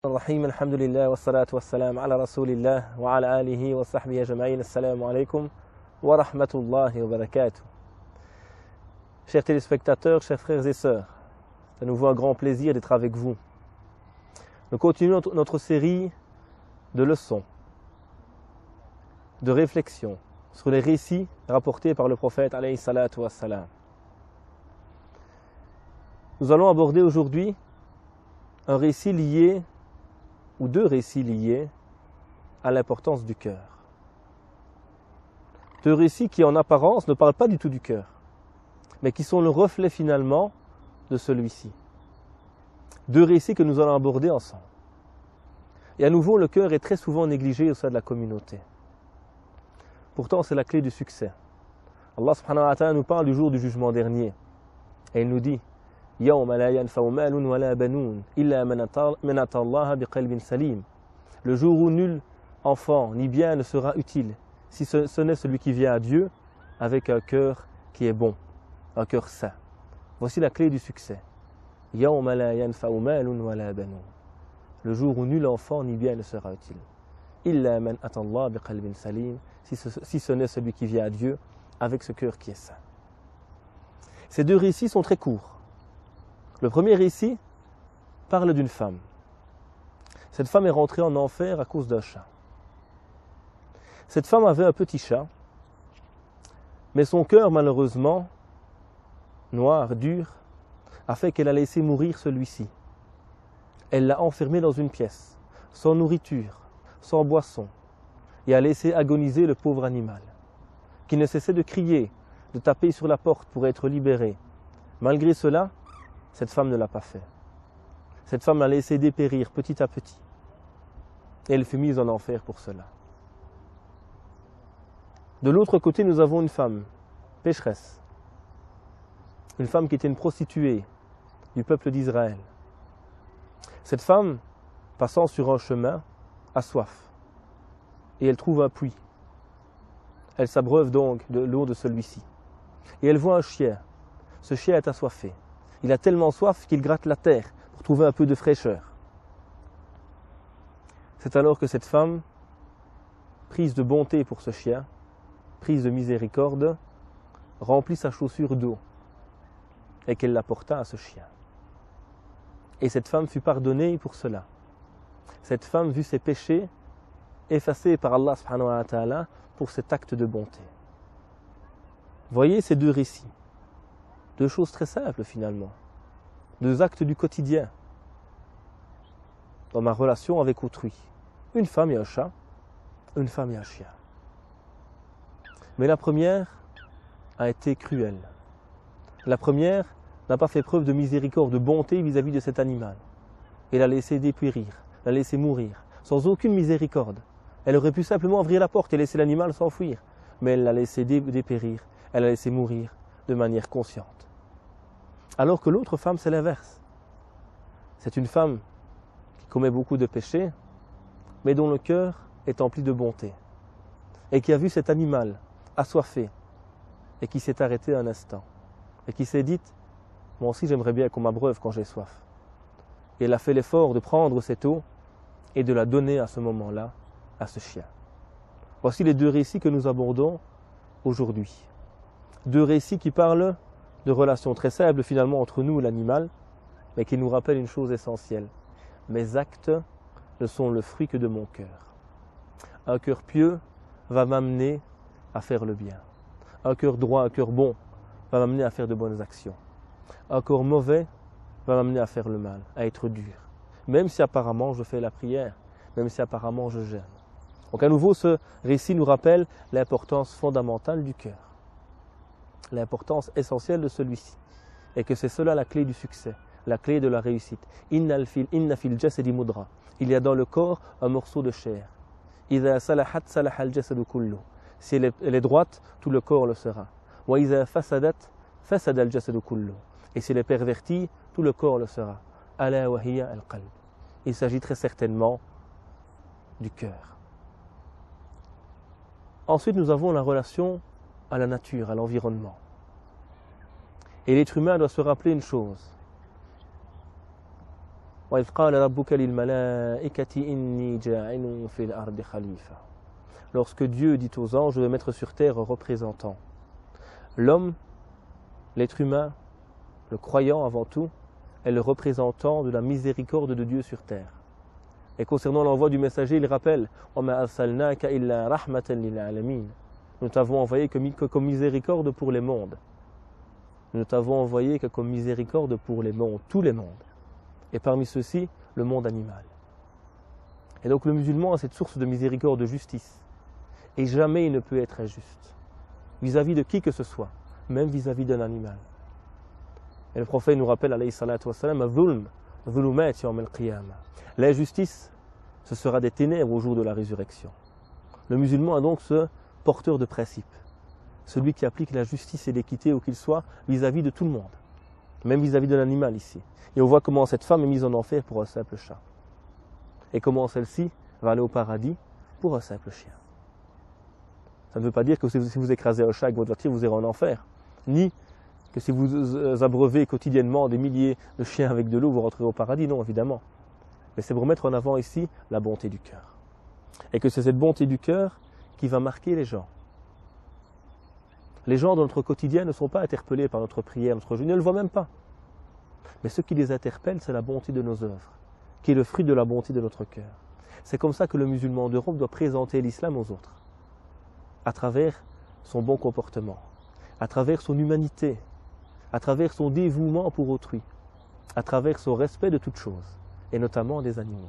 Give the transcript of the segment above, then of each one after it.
الرحيم الحمد لله والصلاة والسلام على رسول الله وعلى آله وصحبه أجمعين. Assalamu alaikum wa rahmatullahi wa barakatuh. Chers téléspectateurs, chers frères et sœurs, c'est à nouveau un grand plaisir d'être avec vous. Nous continuons notre série de leçons, de réflexions sur les récits rapportés par le prophète alayhi salatu wassalam. Nous allons aborder aujourd'hui un récit lié, ou deux récits liés à l'importance du cœur. Deux récits qui en apparence ne parlent pas du tout du cœur, mais qui sont le reflet finalement de celui-ci. Deux récits que nous allons aborder ensemble. Et à nouveau, le cœur est très souvent négligé au sein de la communauté. Pourtant, c'est la clé du succès. Allah subhanahu wa ta'ala nous parle du jour du jugement dernier. Et il nous dit يَوْمَ لَا يَنْفَعُ مَالٌ وَلَا بَنُونَ إِلَّا مَنْ أَتَى اللَّهَ بِقَلْبٍ سَلِيمٍ. Le jour où nul enfant ni bien ne sera utile, si ce n'est celui qui vient à Dieu avec un cœur qui est bon, un cœur sain. Voici la clé du succès. يَوْمَ لَا يَنْفَعُ مَالٌ وَلَا بَنُونَ. Le jour où nul enfant ni bien ne sera utile. إِلَّا مَنْ أَتَى اللَّهَ بِقَلْبٍ سَلِيمٍ. Si ce n'est celui qui vient à Dieu avec ce cœur qui est sain. Ces deux récits sont très courts. Le premier récit parle d'une femme. Cette femme est rentrée en enfer à cause d'un chat. Cette femme avait un petit chat, mais son cœur, malheureusement, noir, dur, a fait qu'elle a laissé mourir celui-ci. Elle l'a enfermé dans une pièce, sans nourriture, sans boisson, et a laissé agoniser le pauvre animal, qui ne cessait de crier, de taper sur la porte pour être libéré. Malgré cela, cette femme ne l'a pas fait. Cette femme l'a laissé dépérir petit à petit. Et elle fut mise en enfer pour cela. De l'autre côté, nous avons une femme, pécheresse. Une femme qui était une prostituée du peuple d'Israël. Cette femme, passant sur un chemin, a soif. Et elle trouve un puits. Elle s'abreuve donc de l'eau de celui-ci. Et elle voit un chien. Ce chien est assoiffé. Il a tellement soif qu'il gratte la terre pour trouver un peu de fraîcheur. C'est alors que cette femme, prise de bonté pour ce chien, prise de miséricorde, remplit sa chaussure d'eau et qu'elle l'apporta à ce chien. Et cette femme fut pardonnée pour cela. Cette femme vit ses péchés effacés par Allah subhanahu wa ta'ala pour cet acte de bonté. Voyez ces deux récits. Deux choses très simples finalement, deux actes du quotidien dans ma relation avec autrui. Une femme et un chat, une femme et un chien. Mais la première a été cruelle. La première n'a pas fait preuve de miséricorde, de bonté vis-à-vis de cet animal. Elle l'a laissé dépérir, l'a laissé mourir, sans aucune miséricorde. Elle aurait pu simplement ouvrir la porte et laisser l'animal s'enfuir, mais elle l'a laissé dépérir, elle l'a laissé mourir de manière consciente. Alors que l'autre femme, c'est l'inverse. C'est une femme qui commet beaucoup de péchés, mais dont le cœur est empli de bonté. Et qui a vu cet animal assoiffé, et qui s'est arrêté un instant. Et qui s'est dit, moi aussi j'aimerais bien qu'on m'abreuve quand j'ai soif. Et elle a fait l'effort de prendre cette eau et de la donner à ce moment-là à ce chien. Voici les deux récits que nous abordons aujourd'hui. Deux récits qui parlent de relations très simples finalement entre nous et l'animal, mais qui nous rappellent une chose essentielle. Mes actes ne sont le fruit que de mon cœur. Un cœur pieux va m'amener à faire le bien. Un cœur droit, un cœur bon va m'amener à faire de bonnes actions. Un cœur mauvais va m'amener à faire le mal, à être dur. Même si apparemment je fais la prière, même si apparemment je jeûne. Donc à nouveau, ce récit nous rappelle l'importance fondamentale du cœur. L'importance essentielle de celui-ci, et que c'est cela la clé du succès, la clé de la réussite. Inna fil jasadi mudra. Il y a dans le corps un morceau de chair. Idha salahat salaha al jasadu kullu. Si elle est droite, tout le corps le sera. Wa idha fasadat fasada al jasadu kullu. Et si elle est pervertie, tout le corps le sera. Ala wa hiya al qalb. Il s'agit très certainement du cœur. Ensuite, nous avons la relation à la nature, à l'environnement. Et l'être humain doit se rappeler une chose. وَإِذْ قَالَ رَبُّكَ لِلْمَلَائِكَةِ إِنِّي جَاعِلٌ فِي الْأَرْضِ خَلِيفَةً. Lorsque Dieu dit aux anges, je vais mettre sur terre un représentant. L'homme, l'être humain, le croyant avant tout, est le représentant de la miséricorde de Dieu sur terre. Et concernant l'envoi du messager, il rappelle وَمَا أَرْسَلْنَاكَ إِلَّا رَحْمَةً لِلْعَالَمِينَ. Nous t'avons envoyé que comme miséricorde pour les mondes. Nous t'avons envoyé que comme miséricorde pour les mondes, tous les mondes. Et parmi ceux-ci, le monde animal. Et donc le musulman a cette source de miséricorde, de justice. Et jamais il ne peut être injuste. Vis-à-vis de qui que ce soit, même vis-à-vis d'un animal. Et le prophète nous rappelle, alayhi salatu wassalam, l'injustice, ce sera des ténèbres au jour de la résurrection. Le musulman a donc ce porteur de principe, celui qui applique la justice et l'équité où qu'il soit vis-à-vis de tout le monde, même vis-à-vis de l'animal ici. Et on voit comment cette femme est mise en enfer pour un simple chat. Et comment celle-ci va aller au paradis pour un simple chien. Ça ne veut pas dire que si vous écrasez un chat avec votre voiture, vous irez en enfer. Ni que si vous abreuvez quotidiennement des milliers de chiens avec de l'eau, vous rentrerez au paradis. Non, évidemment. Mais c'est pour mettre en avant ici la bonté du cœur. Et que c'est cette bonté du cœur qui va marquer les gens. Les gens dans notre quotidien ne sont pas interpellés par notre prière, notre jeûne, ils ne le voient même pas. Mais ce qui les interpelle, c'est la bonté de nos œuvres, qui est le fruit de la bonté de notre cœur. C'est comme ça que le musulman d'Europe doit présenter l'islam aux autres, à travers son bon comportement, à travers son humanité, à travers son dévouement pour autrui, à travers son respect de toutes choses, et notamment des animaux.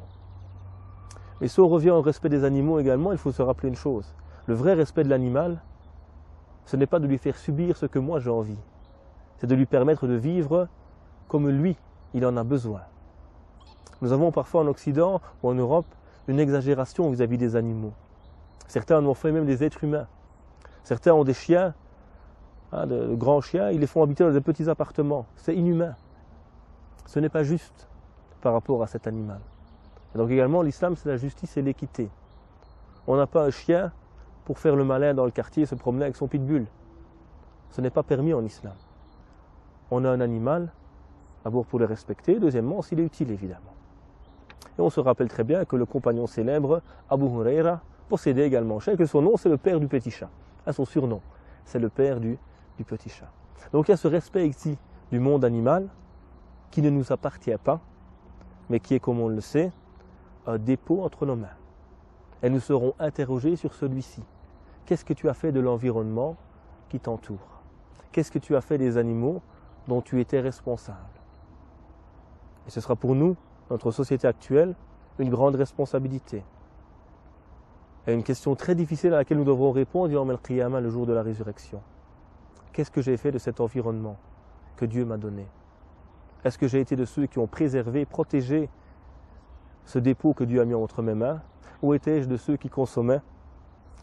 Mais si on revient au respect des animaux également, il faut se rappeler une chose. Le vrai respect de l'animal, ce n'est pas de lui faire subir ce que moi j'ai envie, c'est de lui permettre de vivre comme lui, il en a besoin. Nous avons parfois en Occident ou en Europe une exagération vis-à-vis des animaux. Certains en ont fait même des êtres humains. Certains ont des chiens, de grands chiens, ils les font habiter dans des petits appartements. C'est inhumain. Ce n'est pas juste par rapport à cet animal. Et donc également, l'islam, c'est la justice et l'équité. On n'a pas un chien pour faire le malin dans le quartier et se promener avec son pitbull. Ce n'est pas permis en islam. On a un animal, d'abord pour le respecter, deuxièmement s'il est utile évidemment. Et on se rappelle très bien que le compagnon célèbre, Abu Huraira, possédait également un chat, et que son nom c'est le père du petit chat. Son surnom, c'est le père du petit chat. Donc il y a ce respect ici du monde animal qui ne nous appartient pas, mais qui est, comme on le sait, un dépôt entre nos mains. Et nous serons interrogés sur celui-ci. Qu'est-ce que tu as fait de l'environnement qui t'entoure? Qu'est-ce que tu as fait des animaux dont tu étais responsable? Et ce sera pour nous, notre société actuelle, une grande responsabilité. Et une question très difficile à laquelle nous devrons répondre Yawm al-Qiyamah, le jour de la résurrection. Qu'est-ce que j'ai fait de cet environnement que Dieu m'a donné? Est-ce que j'ai été de ceux qui ont préservé, protégé ce dépôt que Dieu a mis entre mes mains? Ou étais-je de ceux qui consommaient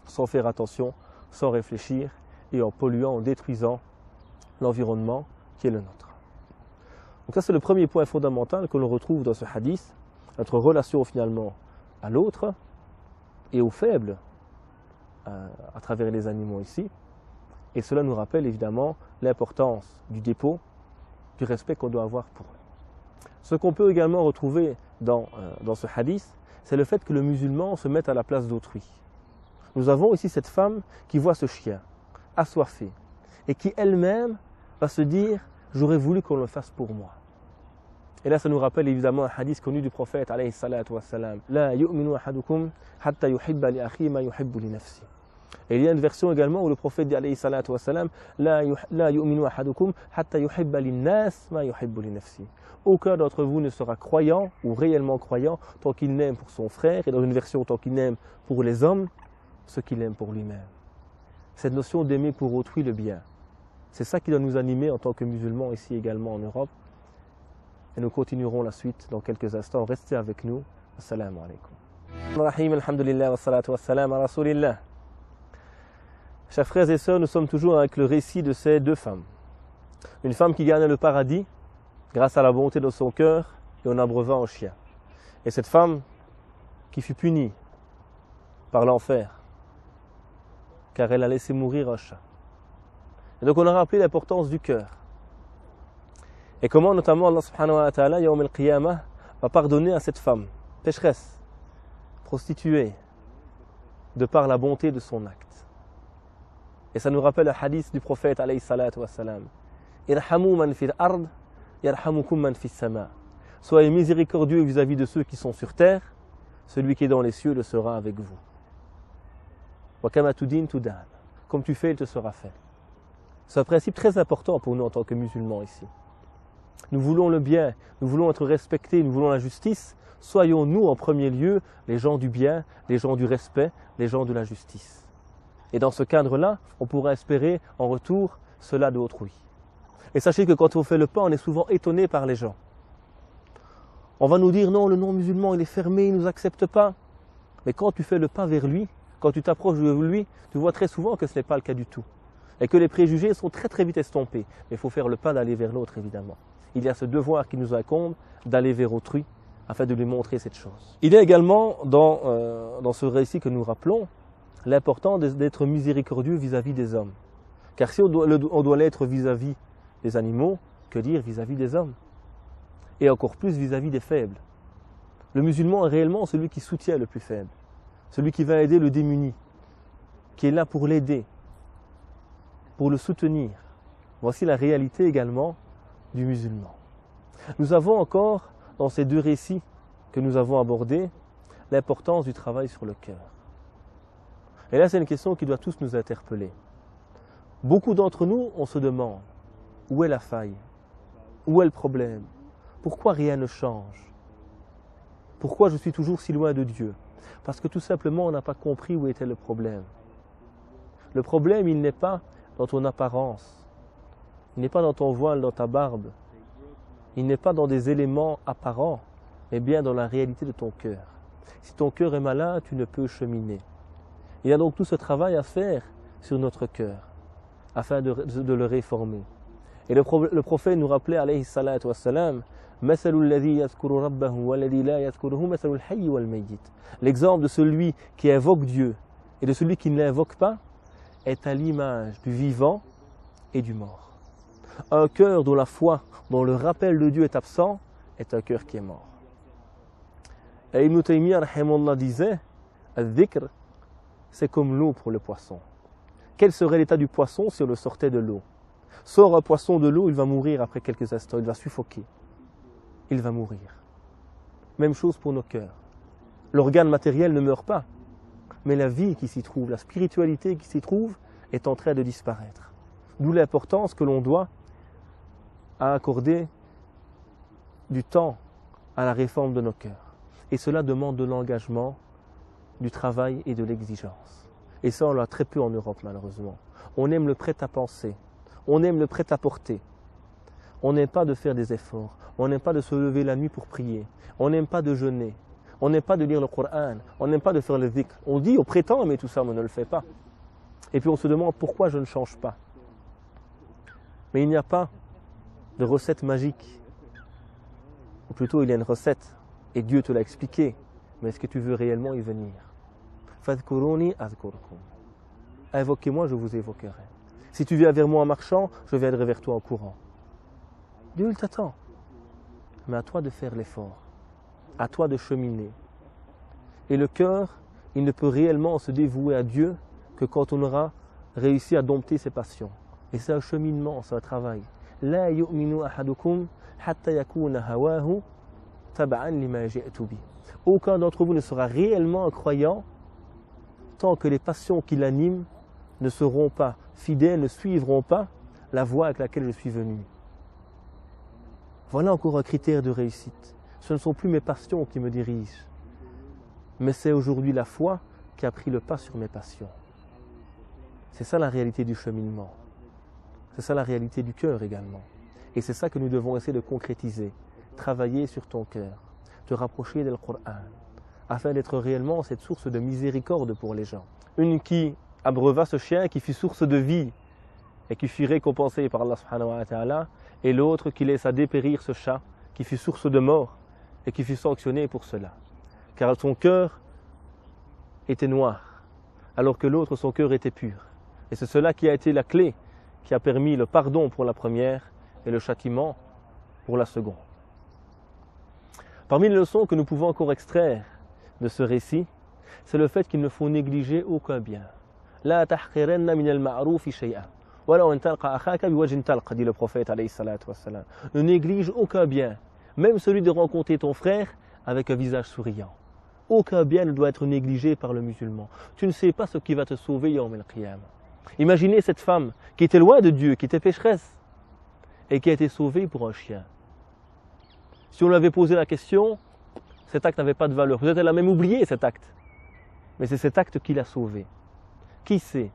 sans faire attention, sans réfléchir et en polluant, en détruisant l'environnement qui est le nôtre? Donc ça c'est le premier point fondamental que l'on retrouve dans ce hadith, notre relation finalement à l'autre et aux faibles à travers les animaux ici. Et cela nous rappelle évidemment l'importance du dépôt, du respect qu'on doit avoir pour eux. Ce qu'on peut également retrouver dans ce hadith, c'est le fait que le musulman se mette à la place d'autrui. Nous avons ici cette femme qui voit ce chien, assoiffé, et qui elle-même va se dire « j'aurais voulu qu'on le fasse pour moi ». Et là, ça nous rappelle évidemment un hadith connu du prophète, alayhi salatu wassalam. « La yu'minu ahadukum hatta yuhibba li akhi ma yuhibbu li nafsi ». Et il y a une version également où le prophète dit, alayhi salatu wassalam, « La yu'minu ahadukum hatta yuhibba li nas ma yuhibbu li nafsi ». Aucun d'entre vous ne sera croyant ou réellement croyant tant qu'il n'aime pour son frère, et dans une version tant qu'il n'aime pour les hommes, ce qu'il aime pour lui-même. Cette notion d'aimer pour autrui le bien, c'est ça qui doit nous animer en tant que musulmans ici également en Europe. Et nous continuerons la suite dans quelques instants. Restez avec nous. Assalamu alaikum. Rahim, alhamdulillah, wa salatu wa salam à rasulillah. Chers frères et sœurs, nous sommes toujours avec le récit de ces deux femmes. Une femme qui gagne le paradis grâce à la bonté de son cœur et en abreuvant un chien. Et cette femme qui fut punie par l'enfer car elle a laissé mourir un chat. Et donc on a rappelé l'importance du cœur. Et comment notamment Allah subhanahu wa ta'ala, Yawm al-Qiyamah, va pardonner à cette femme, pécheresse, prostituée, de par la bonté de son acte. Et ça nous rappelle le hadith du prophète alayhi salatu wassalam. Irhamu man fil ard, yarhamukum man fis sama. Soyez miséricordieux vis-à-vis de ceux qui sont sur terre, celui qui est dans les cieux le sera avec vous. Wa kama tudin tudan. Comme tu fais, il te sera fait. C'est un principe très important pour nous en tant que musulmans ici. Nous voulons le bien, nous voulons être respectés, nous voulons la justice. Soyons nous en premier lieu les gens du bien, les gens du respect, les gens de la justice. Et dans ce cadre-là, on pourra espérer en retour cela de autrui. Et sachez que quand on fait le pas, on est souvent étonné par les gens. On va nous dire non, le non-musulman il est fermé, il ne nous accepte pas. Mais quand tu fais le pas vers lui, quand tu t'approches de lui, tu vois très souvent que ce n'est pas le cas du tout. Et que les préjugés sont très très vite estompés. Mais il faut faire le pas d'aller vers l'autre évidemment. Il y a ce devoir qui nous incombe d'aller vers autrui afin de lui montrer cette chose. Il y a également dans ce récit que nous rappelons l'importance d'être miséricordieux vis-à-vis des hommes. Car si on doit l'être vis-à-vis des animaux, que dire vis-à-vis des hommes? Et encore plus vis-à-vis des faibles. Le musulman est réellement celui qui soutient le plus faible, celui qui va aider le démuni, qui est là pour l'aider, pour le soutenir. Voici la réalité également du musulman. Nous avons encore, dans ces deux récits que nous avons abordés, l'importance du travail sur le cœur. Et là, c'est une question qui doit tous nous interpeller. Beaucoup d'entre nous, on se demande, où est la faille? Où est le problème? Pourquoi rien ne change? Pourquoi je suis toujours si loin de Dieu? Parce que tout simplement, on n'a pas compris où était le problème. Le problème, il n'est pas dans ton apparence. Il n'est pas dans ton voile, dans ta barbe. Il n'est pas dans des éléments apparents, mais bien dans la réalité de ton cœur. Si ton cœur est malade, tu ne peux cheminer. Il y a donc tout ce travail à faire sur notre cœur, afin de le réformer. Et le prophète nous rappelait, alayhi salatu wassalam, l'exemple de celui qui invoque Dieu et de celui qui ne l'invoque pas est à l'image du vivant et du mort. Un cœur dont la foi, dont le rappel de Dieu est absent, est un cœur qui est mort. Et Ibn Taymiyyah rahimahullah disait, al-dhikr, c'est comme l'eau pour le poisson. Quel serait l'état du poisson si on le sortait de l'eau? Sort un poisson de l'eau, il va mourir après quelques instants, il va suffoquer. Il va mourir. Même chose pour nos cœurs. L'organe matériel ne meurt pas, mais la vie qui s'y trouve, la spiritualité qui s'y trouve est en train de disparaître. D'où l'importance que l'on doit accorder du temps à la réforme de nos cœurs. Et cela demande de l'engagement, du travail et de l'exigence. Et ça, on l'a très peu en Europe, malheureusement. On aime le prêt-à-penser. On aime le prêt-à-porter. On n'aime pas de faire des efforts. On n'aime pas de se lever la nuit pour prier. On n'aime pas de jeûner. On n'aime pas de lire le Coran. On n'aime pas de faire le dhikr. On dit, on prétend aimer tout ça, mais on ne le fait pas. Et puis on se demande pourquoi je ne change pas. Mais il n'y a pas de recette magique. Ou plutôt, il y a une recette. Et Dieu te l'a expliqué. Mais est-ce que tu veux réellement y venir? Fadhkuruni azkurkum. Invoquez-moi, je vous évoquerai. Si tu viens vers moi en marchant, je viendrai vers toi en courant. Dieu il t'attend. Mais à toi de faire l'effort. À toi de cheminer. Et le cœur, il ne peut réellement se dévouer à Dieu que quand on aura réussi à dompter ses passions. Et c'est un cheminement, c'est un travail. La yu'minu ahadukum hatta yakuna hawahu tab'an lima ji'tu bi. Aucun d'entre vous ne sera réellement un croyant tant que les passions qui l'animent ne seront pas fidèles, ne suivront pas la voie avec laquelle je suis venu. Voilà encore un critère de réussite. Ce ne sont plus mes passions qui me dirigent, mais c'est aujourd'hui la foi qui a pris le pas sur mes passions. C'est ça la réalité du cheminement. C'est ça la réalité du cœur également. Et c'est ça que nous devons essayer de concrétiser. Travailler sur ton cœur, te rapprocher du Coran, afin d'être réellement cette source de miséricorde pour les gens. Une qui abreuva ce chien qui fut source de vie et qui fut récompensé par Allah subhanahu wa ta'ala, et l'autre qui laissa dépérir ce chat qui fut source de mort et qui fut sanctionné pour cela. Car son cœur était noir, alors que l'autre, son cœur était pur. Et c'est cela qui a été la clé, qui a permis le pardon pour la première et le châtiment pour la seconde. Parmi les leçons que nous pouvons encore extraire de ce récit, c'est le fait qu'il ne faut négliger aucun bien. La tahqiranna min al-ma'ruf shay'an. Wala an talqa akhaka biwajhin talqa, dit le prophète alayhi salatu wassalam. Ne néglige aucun bien, même celui de rencontrer ton frère avec un visage souriant. Aucun bien ne doit être négligé par le musulman. Tu ne sais pas ce qui va te sauver yawm al-qiyamah. Imaginez cette femme qui était loin de Dieu, qui était pécheresse et qui a été sauvée pour un chien. Si on lui avait posé la question, cet acte n'avait pas de valeur. Peut-être elle a même oublié cet acte. Mais c'est cet acte qui l'a sauvée. Qui sait?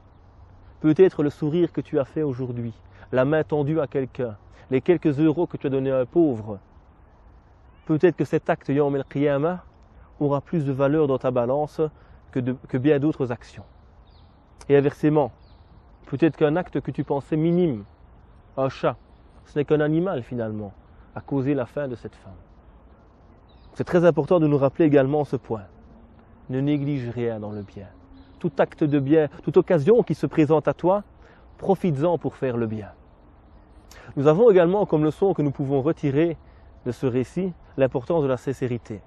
Peut-être le sourire que tu as fait aujourd'hui, la main tendue à quelqu'un, les quelques euros que tu as donnés à un pauvre. Peut-être que cet acte yawm al-qiyamah aura plus de valeur dans ta balance que bien d'autres actions. Et inversement, peut-être qu'un acte que tu pensais minime, un chat, ce n'est qu'un animal finalement, a causé la fin de cette femme. C'est très important de nous rappeler également ce point. Ne néglige rien dans le bien. Tout acte de bien, toute occasion qui se présente à toi, profites-en pour faire le bien. Nous avons également comme leçon que nous pouvons retirer de ce récit l'importance de la sincérité.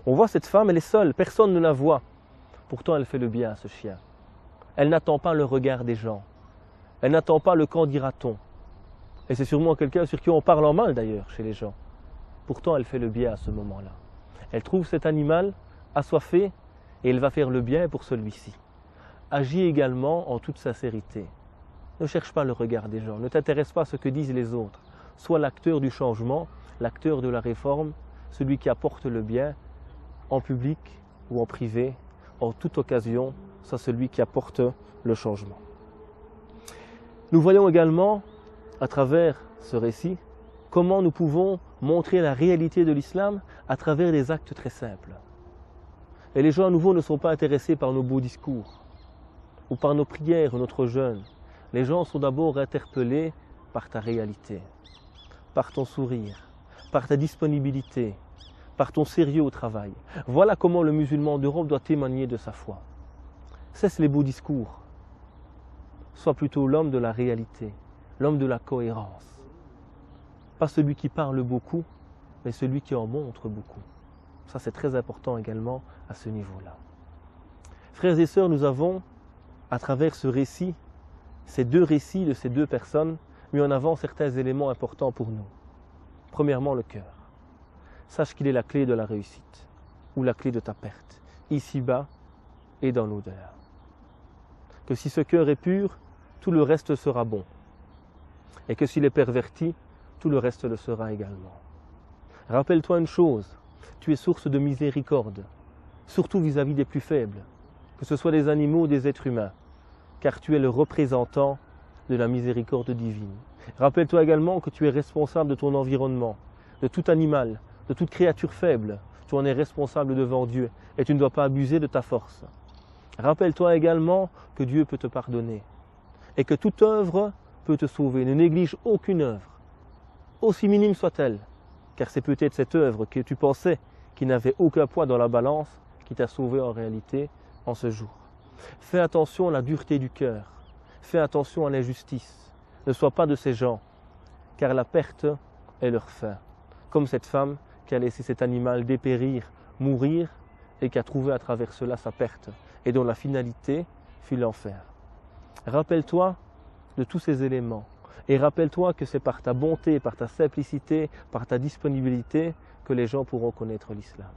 On voit cette femme, elle est seule, personne ne la voit. Pourtant, elle fait le bien à ce chien. Elle n'attend pas le regard des gens. Elle n'attend pas le qu'en dira-t-on. Et c'est sûrement quelqu'un sur qui on parle en mal d'ailleurs chez les gens. Pourtant, elle fait le bien à ce moment-là. Elle trouve cet animal assoiffé et elle va faire le bien pour celui-ci. Agis également en toute sincérité. Ne cherche pas le regard des gens. Ne t'intéresse pas à ce que disent les autres. Sois l'acteur du changement, l'acteur de la réforme, celui qui apporte le bien en public ou en privé, en toute occasion, c'est celui qui apporte le changement. Nous voyons également, à travers ce récit, comment nous pouvons montrer la réalité de l'islam à travers des actes très simples. Et les gens à nouveau ne sont pas intéressés par nos beaux discours ou par nos prières ou notre jeûne. Les gens sont d'abord interpellés par ta réalité, par ton sourire, par ta disponibilité, par ton sérieux au travail. Voilà comment le musulman d'Europe doit témoigner de sa foi. Cesse les beaux discours. Sois plutôt l'homme de la réalité, l'homme de la cohérence. Pas celui qui parle beaucoup, mais celui qui en montre beaucoup. Ça, c'est très important également à ce niveau-là. Frères et sœurs, nous avons, à travers ce récit, ces deux récits de ces deux personnes, mis en avant certains éléments importants pour nous. Premièrement, le cœur. Sache qu'il est la clé de la réussite, ou la clé de ta perte, ici-bas et dans l'au-delà. Que si ce cœur est pur, tout le reste sera bon. Et que s'il est perverti, tout le reste le sera également. Rappelle-toi une chose, tu es source de miséricorde, surtout vis-à-vis des plus faibles, que ce soit des animaux ou des êtres humains, car tu es le représentant de la miséricorde divine. Rappelle-toi également que tu es responsable de ton environnement, de tout animal, de toute créature faible. Tu en es responsable devant Dieu et tu ne dois pas abuser de ta force. Rappelle-toi également que Dieu peut te pardonner et que toute œuvre peut te sauver. Ne néglige aucune œuvre, aussi minime soit-elle, car c'est peut-être cette œuvre que tu pensais qui n'avait aucun poids dans la balance qui t'a sauvé en réalité en ce jour. Fais attention à la dureté du cœur, fais attention à l'injustice. Ne sois pas de ces gens, car la perte est leur fin. Comme cette femme qui a laissé cet animal dépérir, mourir, et qui a trouvé à travers cela sa perte, et dont la finalité fut l'enfer. Rappelle-toi de tous ces éléments, et rappelle-toi que c'est par ta bonté, par ta simplicité, par ta disponibilité, que les gens pourront connaître l'islam.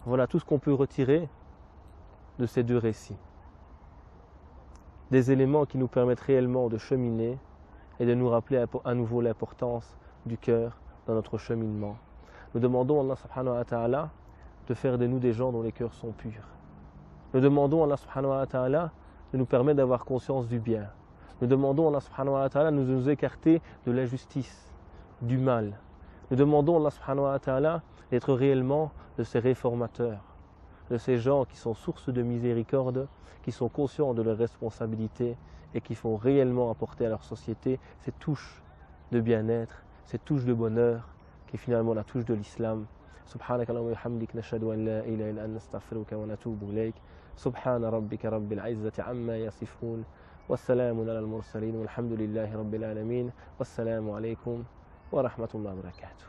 Voilà tout ce qu'on peut retirer de ces deux récits. Des éléments qui nous permettent réellement de cheminer et de nous rappeler à nouveau l'importance du cœur dans notre cheminement. Nous demandons à Allah subhanahu wa ta'ala de faire de nous des gens dont les cœurs sont purs. Nous demandons à Allah subhanahu wa ta'ala de nous permettre d'avoir conscience du bien. Nous demandons à Allah subhanahu wa ta'ala de nous écarter de l'injustice, du mal. Nous demandons à Allah subhanahu wa ta'ala d'être réellement de ces réformateurs, de ces gens qui sont source de miséricorde, qui sont conscients de leurs responsabilités et qui font réellement apporter à leur société ces touches de bien-être, ces touches de bonheur, qui est finalement la touche de l'islam. سبحانك اللهم وبحمدك نشهد أن لا إله إلا أنت نستغفرك ونتوب إليك سبحان ربك رب العزة عما يصفون والسلام على المرسلين والحمد لله رب العالمين والسلام عليكم ورحمة الله وبركاته.